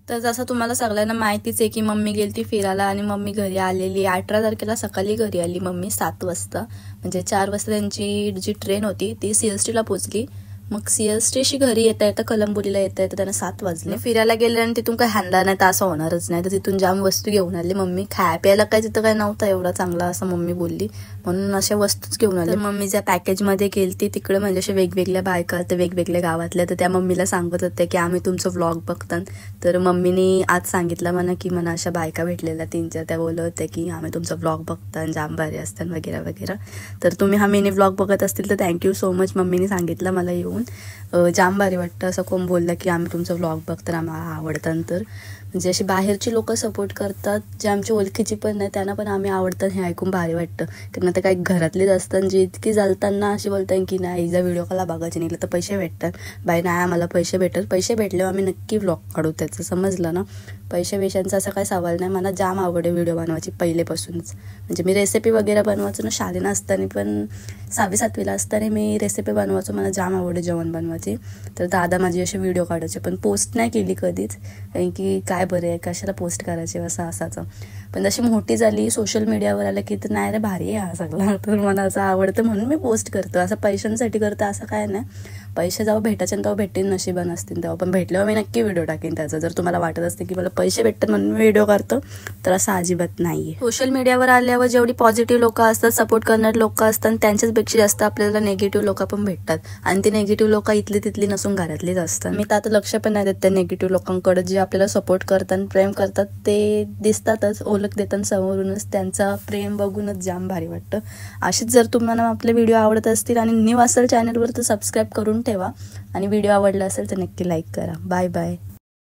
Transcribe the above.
तर जसं तुम्हाला सगळ्यांना माहितीच आहे की मम्मी गेलती फिरायला आणि मम्मी घरी आलेली 18 तारखेला सकाळी घरी आली मम्मी 7 वाजता, म्हणजे 4 वाजता त्यांची जी ट्रेन होती ती CSTला पोहोचली। मग CSTशी घरी येता येता कलंबुलीला येता येता त्यांना 7 वाजले। फिरायला गेले आणि तिथून काय हाणला नाही तर असं होणारच नाही, तर तिथून जाम वस्तू घेऊन आली मम्मी। खाया प्यायला काय तिथं काय नव्हतं एवढा चांगला असं मम्मी बोलली, म्हणून अशा वस्तूच घेऊन आले। मम्मीच्या पॅकेजमध्ये गेलती तिकडे म्हणजे अशा वेगवेगळ्या बायका तर वेगवेगळ्या गावातल्या, तर त्या मम्मीला सांगत होत्या की आम्ही तुमचं व्लॉग बघतात। तर मम्मीने आज सांगितलं मला की मला अशा बायका भेटलेल्या 3-4, त्या बोलत होत्या की आम्ही तुमचं व्लॉग बघतात, जाम भारी असतात वगैरे वगैरे। तर तुम्ही हा मिनी व्लॉग बघत असतील तर थँक्यू सो मच, मम्मीने सांगितलं मला येऊन जाम भारी वाटतं। असं कोण बोललं की आम्ही तुमचं व्लॉग बघतात आम्हाला आवडतात, तर म्हणजे अशी बाहेरची लोक सपोर्ट करतात जे आमची ओळखीची पण नाही त्यांना पण आम्ही आवडतात हे ऐकून भारी वाटतं। कारण आता काही घरातलीच असतात जे इतकी चालताना अशी बोलतात की नाही हिचा व्हिडिओ कला बघायचे नाही तर पैसे भेटतात, बाई नाही आम्हाला पैसे भेटत, पैसे भेटल्यावर आम्ही नक्की व्लॉग काढू त्याचं, समजलं ना। पैसे पैशांचा असा काही सवाल नाही, मला जाम आवडे व्हिडिओ बनवायची पहिलेपासूनच। म्हणजे मी रेसिपी वगैरे बनवायचो ना शाळेनं असताना, पण 6वी-7वीला असताना मी रेसिपी बनवायचो, मला जाम आवडे जेवण बनवायची। तर दादा माझी असे व्हिडिओ काढायचे, पण पोस्ट नाही केली कधीच, कारण की काय बरं आहे कशाला पोस्ट करायचे असं असायचं। पण जशी मोठी झाली सोशल मीडियावर आलं की तर नाही रे भारी आहे हा सगळं, तर मला असं आवडतं म्हणून मी पोस्ट करतो, असं पैशांसाठी करतं असं काय नाही। पैसे जेव्हा भेटायचे तेव्हा भेटतील, नशिबान असतील तेव्हा, पण भेटल्यावर मी नक्की व्हिडिओ टाकेन त्याचा। जर तुम्हाला वाटत असते की मला पैसे भेटतात म्हणून मी व्हिडिओ करतो तर असं अजिबात नाहीये। सोशल मीडियावर आल्यावर जेवढी पॉझिटिव्ह लोक असतात, सपोर्ट करणारे लोक असतात, त्यांच्याचपेक्षा जास्त आपल्याला नेगेटिव्ह लोक पण भेटतात, आणि ती नेगेटिव्ह लोक इथली तिथली नसून घरातलीच असतात। मी तर आता लक्ष पण नाही देत त्या नेगेटिव्ह लोकांकडे, जे आपल्याला सपोर्ट करतात प्रेम करतात ते दिसतातच, ओळख देतात समोरूनच, त्यांचा प्रेम बघूनच जाम भारी वाटतं। अशीच जर तुम्हाला आपले व्हिडिओ आवडत असतील आणि न्यू असेल चॅनलवर तर सबस्क्राईब करून ठेवा, आणि व्हिडिओ आवडला असेल तर नक्की लाईक करा। Bye bye.